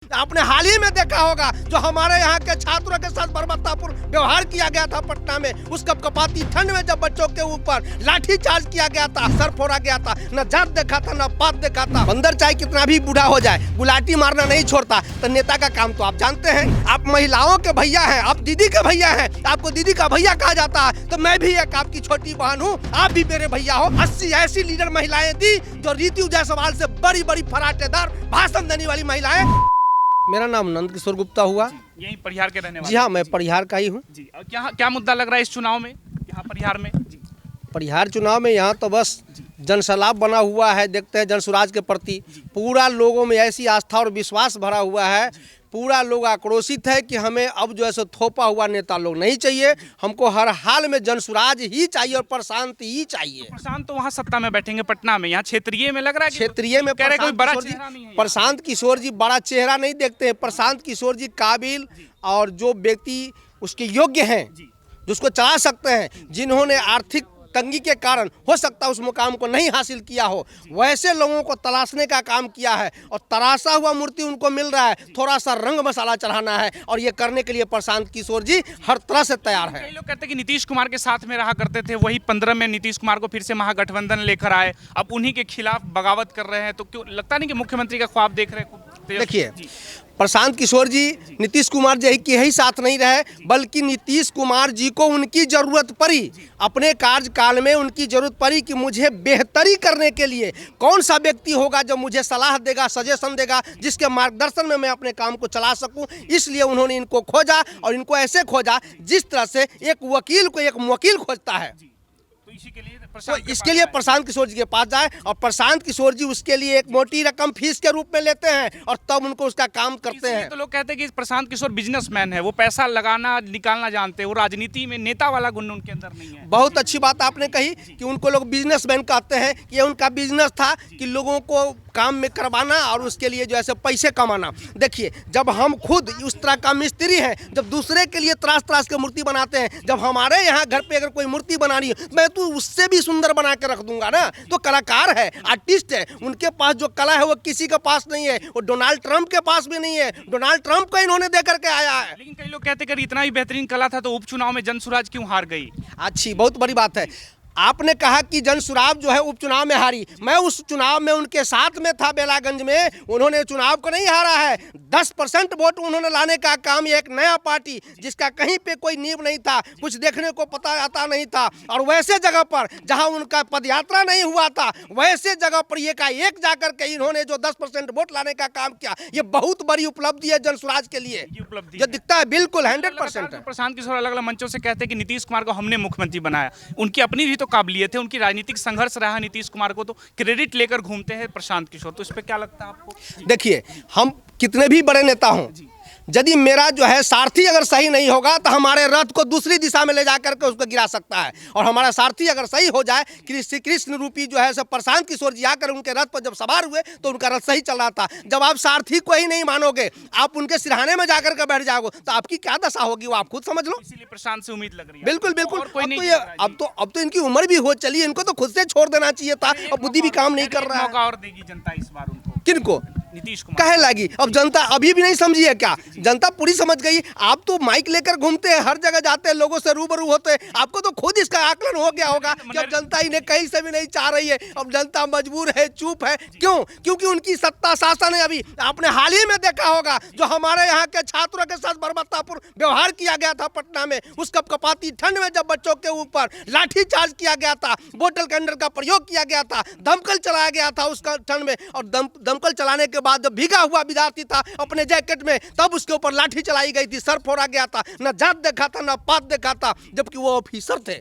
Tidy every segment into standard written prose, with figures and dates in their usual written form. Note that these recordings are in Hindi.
आपने हाल ही में देखा होगा जो हमारे यहाँ के छात्रों के साथ बर्बरतापूर्ण व्यवहार किया गया था पटना में, उस कपकपाती ठंड में जब बच्चों के ऊपर लाठी चार्ज किया गया था, सर फोड़ा गया था, न जात देखा था न पात देखा था। बंदर चाहे कितना भी बूढ़ा हो जाए गुलाटी मारना नहीं छोड़ता। तो नेता का काम तो आप जानते हैं, आप महिलाओं के भैया हैं, आप दीदी के भैया हैं, आपको दीदी का भैया कहा जाता है, तो मैं भी एक आपकी छोटी बहन हूँ, आप भी मेरे भैया हो। 80 ऐसी लीडर महिलाएं थी जो रीतू जायसवाल से बड़ी बड़ी फराटेदार भाषण देने वाली महिलाएं। मेरा नाम नंद किशोर गुप्ता हुआ। यही परिहार के रहने वाले? जी हाँ, मैं परिहार का ही हूँ। जी, और क्या मुद्दा लग रहा है इस चुनाव में यहाँ परिहार में? जी, परिहार चुनाव में यहाँ तो बस जनसैलाब बना हुआ है। देखते हैं जनसुराज के प्रति पूरा लोगों में ऐसी आस्था और विश्वास भरा हुआ है, पूरा लोग आक्रोशित है कि हमें अब जो है सो थोपा हुआ नेता लोग नहीं चाहिए, हमको हर हाल में जनसुराज ही चाहिए और प्रशांत ही चाहिए। प्रशांत तो वहाँ सत्ता में बैठेंगे पटना में, यहाँ क्षेत्रीय में लग रहा है क्षेत्रीय में कह रहे कोई बड़ा चेहरा नहीं है। प्रशांत किशोर जी बड़ा चेहरा नहीं देखते हैं। प्रशांत किशोर जी काबिल और जो व्यक्ति उसके योग्य हैं, जो उसको चला सकते हैं, जिन्होंने आर्थिक तंगी के कारण हो सकता है उस मुकाम को नहीं हासिल किया हो, वैसे लोगों को तलाशने का काम किया है और तराशा हुआ मूर्ति उनको मिल रहा है। थोड़ा सा रंग मसाला चढ़ाना है और ये करने के लिए प्रशांत किशोर जी हर तरह से तैयार है। कई लोग कहते हैं कि नीतीश कुमार के साथ में रहा करते थे, वही 15 में नीतीश कुमार को फिर से महागठबंधन लेकर आए, अब उन्हीं के खिलाफ बगावत कर रहे हैं, तो क्यों लगता नहीं कि मुख्यमंत्री का ख्वाब देख रहे हैं? देखिए, प्रशांत किशोर जी नीतीश कुमार जी के ही साथ नहीं रहे, बल्कि नीतीश कुमार जी को उनकी जरूरत पड़ी, अपने कार्यकाल में उनकी जरूरत पड़ी कि मुझे बेहतरी करने के लिए कौन सा व्यक्ति होगा जो मुझे सलाह देगा, सजेशन देगा, जिसके मार्गदर्शन में मैं अपने काम को चला सकूं। इसलिए उन्होंने इनको खोजा और इनको ऐसे खोजा जिस तरह से एक वकील को एक वकील खोजता है। तो इसके लिए प्रशांत किशोर जी के पास जाए और प्रशांत किशोर जी उसके लिए एक मोटी रकम फीस के रूप में लेते हैं और तब उनको उसका काम करते हैं। तो लोग कहते हैं कि प्रशांत किशोर बिजनेसमैन है, वो पैसा लगाना निकालना जानते हैं, वो राजनीति में नेता वाला गुण उनके अंदर नहीं है। बहुत अच्छी बात आपने कही कि उनको लोग बिजनेसमैन कहते हैं। ये उनका बिजनेस था कि लोगों को काम में करवाना और उसके लिए जो है पैसे कमाना। देखिए, जब हम खुद उस तरह का मिस्त्री हैं, जब दूसरे के लिए त्रास त्रास के मूर्ति बनाते हैं, जब हमारे यहाँ घर पे अगर कोई मूर्ति बनानी है, मैं तो उससे भी सुंदर बना के रख दूंगा ना। तो कलाकार है, आर्टिस्ट है, उनके पास जो कला है वो किसी के पास नहीं है, वो डोनाल्ड ट्रंप के पास भी नहीं है। डोनाल्ड ट्रंप को इन्होंने दे करके आया है। लेकिन कई लोग कहते हैं कि इतना ही बेहतरीन कला था तो उपचुनाव में जनसुराज क्यों हार गई? अच्छी, बहुत बड़ी बात है। आपने कहा कि जनसुराज जो है उपचुनाव में हारी, मैं उस चुनाव में उनके साथ में था बेलागंज में, उन्होंने चुनाव को नहीं हारा है। 10% वोट उन्होंने लाने का काम, एक नया पार्टी जिसका कहीं पे कोई नींव नहीं था, कुछ देखने को पता आता नहीं था, और वैसे जगह पर जहां उनका पदयात्रा नहीं हुआ था, वैसे जगह पर एक जाकर के इन्होंने जो 10% वोट लाने का काम किया, ये बहुत बड़ी उपलब्धि है जनसुराज के लिए। जो दिखता है बिल्कुल 100% है। प्रशांत किशोर अलग अलग मंचों से कहते हैं कि नीतीश कुमार को हमने मुख्यमंत्री बनाया, उनकी अपनी भी तो काबिलियत है, उनकी राजनीतिक संघर्ष रहा नीतीश कुमार को, तो क्रेडिट लेकर घूमते हैं प्रशांत किशोर, तो इस पे क्या लगता है आपको? देखिए, हम कितने भी बड़े नेता हों, यदि मेरा जो है सारथी अगर सही नहीं होगा तो हमारे रथ को दूसरी दिशा में ले जाकर के उसको गिरा सकता है, और हमारा सारथी अगर सही हो जाए, कृष्ण रूपी जो है सब प्रशांत किशोर जी आकर उनके रथ पर जब सवार हुए तो उनका रथ सही चल रहा था। जब आप सारथी को ही नहीं मानोगे, आप उनके सिरहाने में जाकर के बैठ जाओगे, तो आपकी क्या दशा होगी वो आप खुद समझ लो। इसीलिए प्रशांत से उम्मीद लग रही है। बिल्कुल बिल्कुल। अब तो इनकी उम्र भी हो चली, इनको तो खुद से छोड़ देना चाहिए था, अब बुद्धि भी काम नहीं कर रहा है। मौका और देगी जनता इस बार उनको। किनको? नीतीश कुमार। कहे लगी अब जनता अभी भी नहीं समझी है क्या? जनता पूरी समझ गई। आप तो माइक लेकर घूमते हैं, हर जगह जाते हैं, लोगों से रूबरू होते हैं, आपको तो खुद इसका आकलन हो गया होगा कि अब जनता इन्हें कहीं से भी नहीं चाह रही है, अब जनता मजबूर है, चुप है। क्यों? क्योंकि उनकी सत्ता शासन है। अभी आपने हाल ही में देखा होगा जो हमारे यहाँ के छात्रों के साथ बर्बरतापूर्ण व्यवहार किया गया था पटना में, उस कपकपाती ठंड में जब बच्चों के ऊपर लाठी चार्ज किया गया था, बोतल कैंडल का प्रयोग किया गया था, दमकल चलाया गया था उस ठंड में, और दमकल चलाने के बाद जब भीगा हुआ विद्यार्थी था अपने जैकेट में, तब उसके ऊपर लाठी चलाई गई थी, सर फोड़ा गया था, न जात देखा था न पात देखा था, जबकि वो ऑफिसर थे,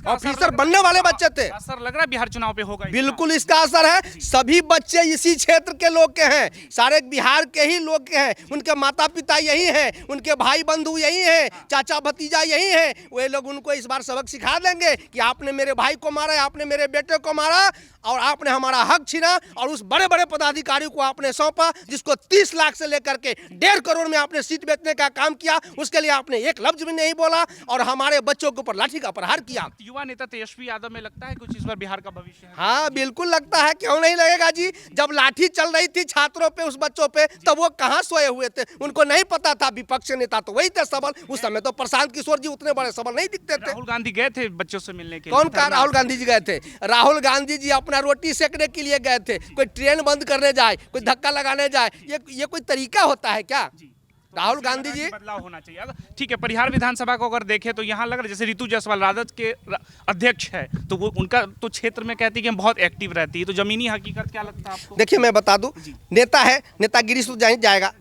ऑफिसर बनने वाले बच्चे थे। असर लग रहा है बिहार चुनाव पे होगा? बिल्कुल इसका असर है। सभी बच्चे इसी क्षेत्र के लोग के हैं, सारे बिहार के ही लोग के हैं, उनके माता पिता यही हैं, उनके भाई बंधु यही हैं, चाचा भतीजा यही हैं। वे लोग उनको इस बार सबक सिखा देंगे कि आपने मेरे भाई को मारा, आपने मेरे बेटे को मारा, और आपने हमारा हक छीना और उस बड़े बड़े पदाधिकारी को आपने सौंपा जिसको 30 लाख से लेकर के 1.5 करोड़ में आपने सीट बेचने का काम किया। उसके लिए आपने एक लफ्ज भी नहीं बोला और हमारे बच्चों के ऊपर लाठी का प्रहार किया। युवा नेता तेजस्वी यादव में लगता है कुछ इस बार बिहार का भविष्य है? हाँ बिल्कुल लगता है, क्यों नहीं लगेगा जी। जब लाठी चल रही थी छात्रों पे, उस बच्चों पे, तब वो कहाँ सोए हुए थे? उनको नहीं पता था। विपक्ष नेता तो वही थे सबल। उस समय तो प्रशांत किशोर जी उतने बड़े सबल नहीं दिखते थे। राहुल गांधी गए थे बच्चों से मिलने के लिए? कौन कहा राहुल गांधी जी गए थे? राहुल गांधी जी अपना रोटी सेकने के लिए गए थे। कोई ट्रेन बंद करने जाए, कोई धक्का लगाने जाए, ये कोई तरीका होता है क्या? राहुल गांधी जी, बदलाव होना चाहिए। ठीक है, परिहार विधानसभा को अगर देखें तो यहाँ लग रहा है जैसे रितु जायसवाल राजद के अध्यक्ष है, तो वो उनका तो क्षेत्र में कहती है कि हम बहुत एक्टिव रहती है, तो जमीनी हकीकत क्या लगता है आपको? देखिए मैं बता दूं, नेता है, नेतागिरी से जाएगा।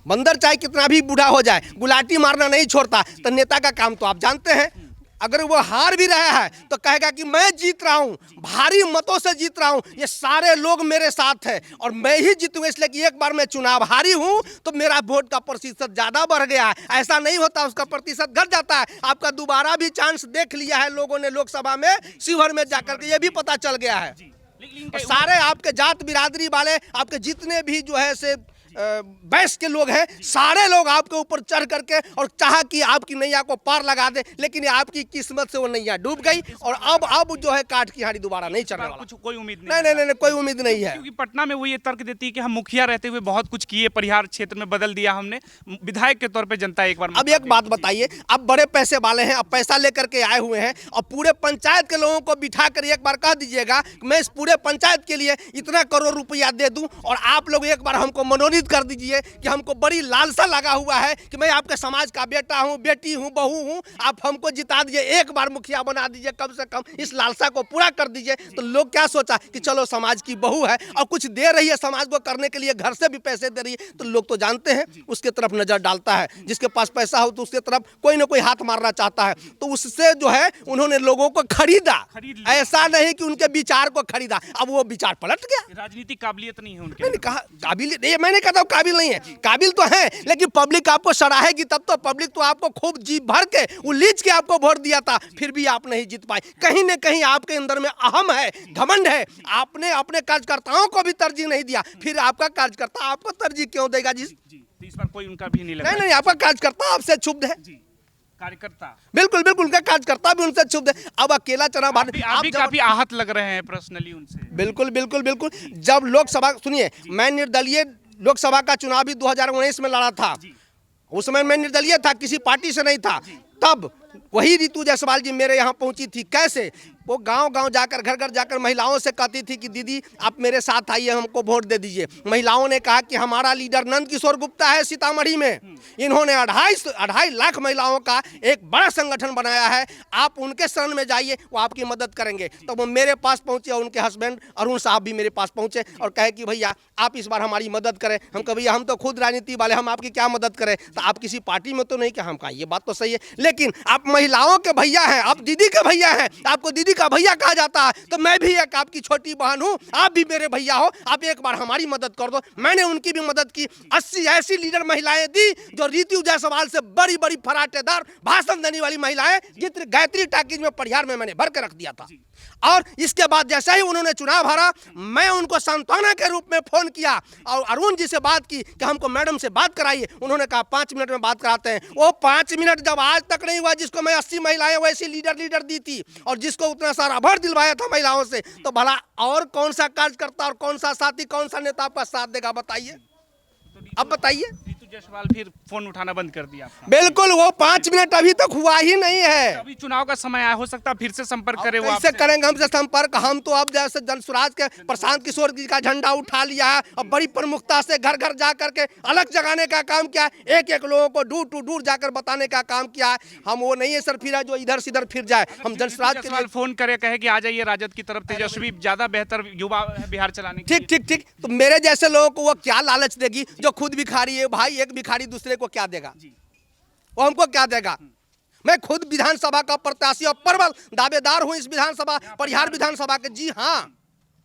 बंदर चाहे कितना भी बूढ़ा हो जाए, गुलाटी मारना नहीं छोड़ता। तो नेता का काम तो आप जानते हैं। अगर वो हार भी रहा है तो कहेगा कि मैं जीत रहा हूं, भारी मतों से जीत रहा हूं, ये सारे लोग मेरे साथ हैं और मैं ही जीतूंगा, इसलिए कि एक बार मैं चुनाव हारी हूं तो मेरा वोट का प्रतिशत ज्यादा बढ़ गया है। ऐसा नहीं होता, उसका प्रतिशत घट जाता है। आपका दोबारा भी चांस देख लिया है लोगों ने लोकसभा में, शिवहर में जाकर के, ये भी पता चल गया है। और सारे आपके जात बिरादरी वाले, आपके जितने भी जो है से बैस के लोग हैं, सारे लोग आपके ऊपर चढ़ करके और चाहा कि आपकी नैया को पार लगा दे, लेकिन आपकी किस्मत से वो नैया डूब गई और अब जो है काट की हाड़ी दोबारा नहीं चढ़ने वाला। कोई उम्मीद नहीं? नहीं, कोई उम्मीद नहीं है। क्योंकि पटना में वो ये तर्क देती है कि हम मुखिया रहते हुए बहुत कुछ किए, परिहार क्षेत्र में बदल दिया हमने, विधायक के तौर पे जनता एक बार। अब एक बात बताइए, आप बड़े पैसे वाले हैं, अब पैसा लेकर के आए हुए हैं और पूरे पंचायत के लोगों को बिठा कर एक बार कह दीजिएगा मैं इस पूरे पंचायत के लिए इतना करोड़ रुपया दे दूं और आप लोग एक बार हमको मनोनीत कर दीजिए कि हमको बड़ी लालसा लगा हुआ है कि मैं आपके समाज का बेटा हूं, बेटी हूं, बहू हूं, आप हमको जिता दीजिए, एक बार मुखिया बना दीजिए, कम से कम इस लालसा को पूरा कर दीजिए। तो लोग क्या सोचा कि चलो समाज की बहू है और कुछ दे रही है समाज को करने के लिए, घर से भी पैसे दे रही है, तो लोग तो जानते हैं उसके तरफ नजर डालता है। जिसके पास पैसा हो तो उसके तरफ कोई ना कोई हाथ मारना चाहता है, तो उससे जो है उन्होंने लोगों को खरीदा। ऐसा नहीं कि उनके विचार को खरीदा, अब वो विचार पलट गया। राजनीतिक काबिलियत नहीं है उनके। मैंने कहा काबिल, मैंने कहा काबिल नहीं है, काबिल तो है, लेकिन पब्लिक आपको सराहेगी तब तो। पब्लिक तो आपको खूब जी भर के उलीच के आपको वोट दिया था, फिर भी आप नहीं जीत पाए। कहीं न कहीं आपके अंदर में अहम है, घमंड है। आपने अपने कार्यकर्ताओं को भी तरजीह नहीं दिया, फिर आपका कार्यकर्ता आपको तरजीह क्यों देगा जी? तो इस बार कोई उनका भी नहीं लगा? नहीं, आपका कार्यकर्ता आपसे क्षुब्ध है। कार्यकर्ता बिल्कुल, उनका कार्यकर्ता भी उनसे क्षुब्ध है। अब अकेला चना आप भी काफी आहत लग रहे हैं पर्सनली उनसे। बिल्कुल। जब लोकसभा, सुनिए, मैं निर्दलीय लोकसभा का चुनाव भी 2019 में लड़ा था। उस समय मैं निर्दलीय था, किसी पार्टी से नहीं था। तब वही रितु जायसवाल जी मेरे यहाँ पहुंची थी। कैसे? वो गांव जाकर, घर जाकर महिलाओं से कहती थी कि दीदी आप मेरे साथ आइए, हमको वोट दे दीजिए। महिलाओं ने कहा कि हमारा लीडर नंद किशोर गुप्ता है सीतामढ़ी में, इन्होंने 2.5 लाख महिलाओं का एक बड़ा संगठन बनाया है, आप उनके शरण में जाइए, वो आपकी मदद करेंगे। तो वो मेरे पास पहुंचे और उनके हस्बैंड अरुण साहब भी मेरे पास पहुंचे और कहे कि भैया आप इस बार हमारी मदद करें। हम कहा भैया हम तो खुद राजनीति वाले, हम आपकी क्या मदद करें? तो आप किसी पार्टी में तो नहीं? क्या? हम कहा ये बात तो सही है, लेकिन आप महिलाओं के भैया हैं, आप दीदी के भैया हैं, आपको दीदी का भैया कहा जाता है, तो मैं भी एक आपकी छोटी बहन हूं, आप भी मेरे भैया हो, आप एक बार हमारी मदद कर दो। मैंने उनकी भी मदद की। 80 ऐसी लीडर महिलाएं दी जो रितु जायसवाल से बड़ी फराटेदार भाषण देने वाली महिलाएं, जितनी गायत्री टाकीज में परिहार में मैंने भर के रख दिया था। और इसके बाद जैसे ही उन्होंने चुनाव हारा, मैं उनको सांत्वना के रूप में फोन किया और अरुण जी से बात की कि हमको मैडम से बात कराइए। उन्होंने कहा 5 मिनट में बात कराते हैं। वो 5 मिनट जब आज तक नहीं हुआ, जिसको मैं 80 महिलाएं वैसी लीडर दी थी और जिसको उतना सारा भर दिलवाया था महिलाओं से, तो भला और कौन सा कार्यकर्ता और कौन सा साथी, कौन सा नेता आपका साथ देगा? बताइए, अब बताइए। जायसवाल फिर फोन उठाना बंद कर दिया आपका? बिल्कुल, वो 5 मिनट अभी तक हुआ ही नहीं है। अभी चुनाव का समय आया, हो सकता है फिर से संपर्क करे। वो कैसे करेंगे हमसे संपर्क? हम तो अब जैसे जनसुराज के प्रशांत किशोर जी का झंडा उठा लिया है और बड़ी प्रमुखता से घर जा करके अलग जगाने का काम किया, एक लोगों को दूर टू दूर जाकर बताने का काम किया है। हम वो नहीं है सर फिर जो इधर से इधर फिर जाए। हम जनसुराज के लिए फोन करे, कहे कि आ जाइए राजद की तरफ, तेजस्वी ज्यादा बेहतर युवा बिहार चलाने के लिए। ठीक। तो मेरे जैसे लोगों को वो क्या लालच देगी जो खुद भिखारी है? भाई एक भिखारी दूसरे को क्या देगा? वो हमको क्या देगा? मैं खुद विधानसभा का प्रत्याशी और प्रबल दावेदार हूं इस विधानसभा, परिहार विधानसभा के। जी हाँ,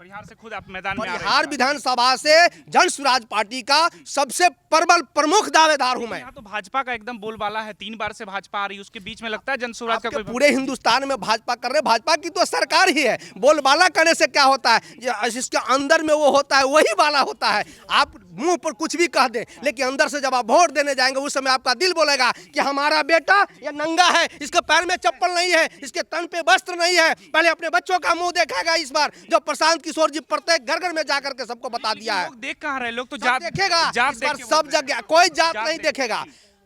परिहार से खुद आप मैदान में आ रहे हैं। परिहार विधानसभा से जन स्वराज पार्टी का सबसे प्रबल प्रमुख दावेदार हूं मैं। यहाँ तो भाजपा का एकदम बोलबाला है, 3 बार से भाजपा आ रही है, उसके बीच में लगता है जन स्वराज का आपके कोई पूरे हिंदुस्तान में भाजपा कर रहे, भाजपा की तो सरकार ही है। बोलबाला करने से क्या होता है, जिसके अंदर में वो होता है वही बाला होता है। आप मुंह पर कुछ भी कह दें, लेकिन अंदर से जब आप वोट देने जाएंगे उस समय आपका दिल बोलेगा कि हमारा बेटा ये नंगा है, इसके पैर में चप्पल नहीं है, इसके तन पे वस्त्र नहीं है। पहले अपने बच्चों का मुंह देखेगा इस बार, जो प्रशांत किशोर जी प्रत्येक घर घर में जाकर के सबको बता दिया है। लोग देख कहाँ रहे, लोग तो सब जात देखेगा जात इस बार, देख के सब वोट जगह कोई जात नहीं देखेगा।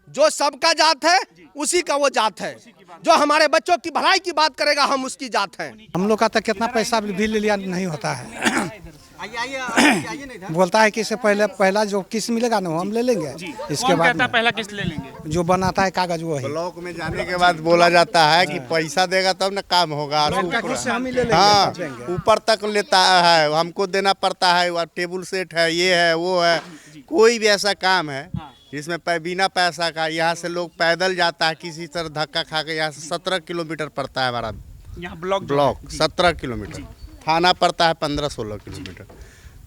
जो सबका जात है उसी का वो जात है। जो हमारे बच्चों की भलाई की बात करेगा हम उसकी जात है। हम लोग का तो कितना पैसा भी ले लिया नहीं होता है। बोलता है कि इससे पहला जो किस्त मिलेगा ना वो हम ले लेंगे, इसके कौन बाद कहता है पहला किस्त ले लेंगे? जो बनाता है कागज वो है। ब्लॉक में जाने के बाद बोला जाता है कि पैसा देगा तब ना काम होगा। हाँ, ऊपर तक लेता है, हमको देना पड़ता है, और टेबल सेट है, ये है वो है। कोई भी ऐसा काम है जिसमें बिना पैसा का यहाँ से लोग पैदल जाता है, किसी तरह धक्का खा के। यहाँ से 17 किलोमीटर पड़ता है हमारा यहाँ ब्लॉक 17 किलोमीटर, थाना पड़ता है 15-16 किलोमीटर।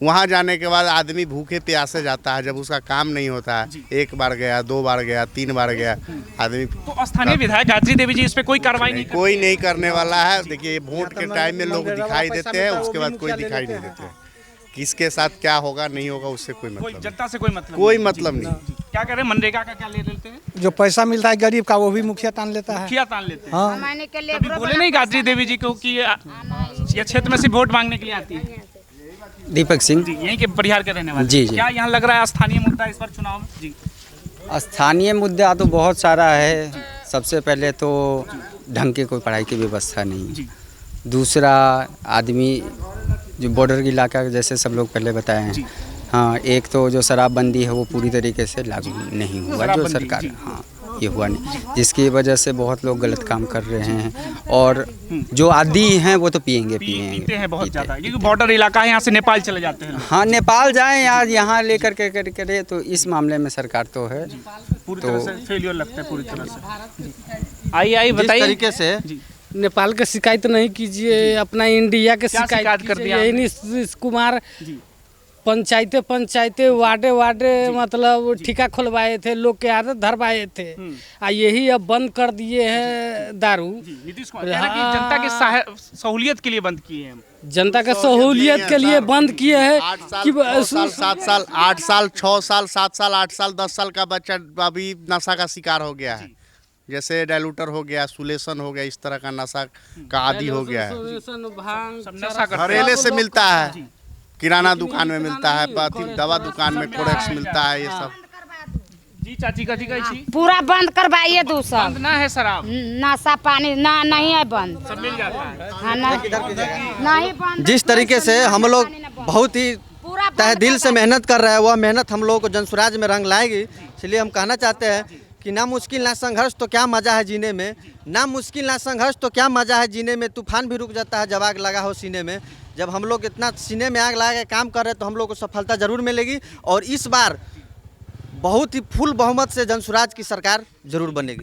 वहाँ जाने के बाद आदमी भूखे प्यासे जाता है। जब उसका काम नहीं होता है, 1 बार गया, 2 बार गया, 3 बार गया, आदमी। तो स्थानीय विधायक गायत्री देवी जी इस पे कोई कार्रवाई नहीं कोई नहीं करने वाला है। देखिए, वोट के टाइम में लोग दिखाई देते हैं, उसके बाद कोई दिखाई नहीं देते हैं। किसके साथ क्या होगा नहीं होगा उससे कोई मतलब नहीं। जनता से कोई मतलब नहीं। क्या कह रहे हैं, मनरेगा का क्या ले लेते हैं? जो पैसा मिलता है गरीब का वो भी मुखिया तान लेता है। मुखिया तान लेते हैं। हाँ, कभी बोले नहीं गायत्री देवी जी को कि ये क्षेत्र में सिर्फ वोट मांगने के लिए आती है? दीपक सिंह जी, यहीं के परिहार के रहने वाले। जी। क्या यहाँ लग रहा है स्थानीय मुद्दा इस बार चुनाव में? जी, स्थानीय मुद्दा तो बहुत सारा है। सबसे पहले तो ढंग की कोई पढ़ाई की व्यवस्था नहीं। दूसरा, आदमी जो बॉर्डर इलाका जैसे सब लोग पहले बताए हैं। हाँ, एक तो जो शराबबंदी है वो पूरी तरीके से लागू नहीं हुआ, जो सरकार, हाँ ये हुआ नहीं, जिसकी वजह से बहुत लोग गलत काम कर रहे हैं। और जो आदी हैं वो तो पीते हैं बहुत ज़्यादा, क्योंकि बॉर्डर इलाका है, यहाँ से नेपाल चले जाते हैं। हाँ, नेपाल जाएं या यहाँ लेकर के करे, तो इस मामले में सरकार तो है पूरी तरह से फेलियर लगता है, पूरी तरह से। आइए बताइए तरीके से नेपाल का शिकायत नहीं कीजिए, अपना इंडिया के शिकायत कर दिया यही नीतीश कुमार पंचायतें वार्डे मतलब ठिका खुलवाए थे, लोग के आदत धरवाए थे, यही अब बंद कर दिए हैं दारू। नीतीश कुमार कह रहे हैं कि जनता के सहूलियत के लिए बंद किए हैं। जनता का सहूलियत के लिए बंद किए हैं। 8 साल 7 साल 8 साल 6 साल 7 साल 8 साल 10 साल का बच्चा अभी नशा का शिकार हो गया है। जैसे डाइल्यूटर हो गया, सुलेशन हो गया, इस तरह का नशा का आदी हो गया है। घरेले से मिलता है, किराना दुकान में मिलता है, दवा दुकान में कोरेक्स मिलता है, ये सब। जी चाची का पूरा बंद करवाइए। दूसरा बंद ना है शराब, नशा पानी ना नहीं है बंद, सब मिल जाता है। हाँ, नहीं बंद। जिस तरीके से हम लोग बहुत ही तहे दिल से मेहनत कर रहे हैं, वह मेहनत हम लोग को जन स्वराज में रंग लाएगी। इसलिए हम कहना चाहते हैं कि ना मुश्किल ना संघर्ष तो क्या मज़ा है जीने में, ना मुश्किल ना संघर्ष तो क्या मज़ा है जीने में। तूफान भी रुक जाता है जब आग लगा हो सीने में। जब हम लोग इतना सीने में आग लगा के काम कर रहे हैं तो हम लोग को सफलता ज़रूर मिलेगी। और इस बार बहुत ही फुल बहुमत से जन स्वराज की सरकार जरूर बनेगी।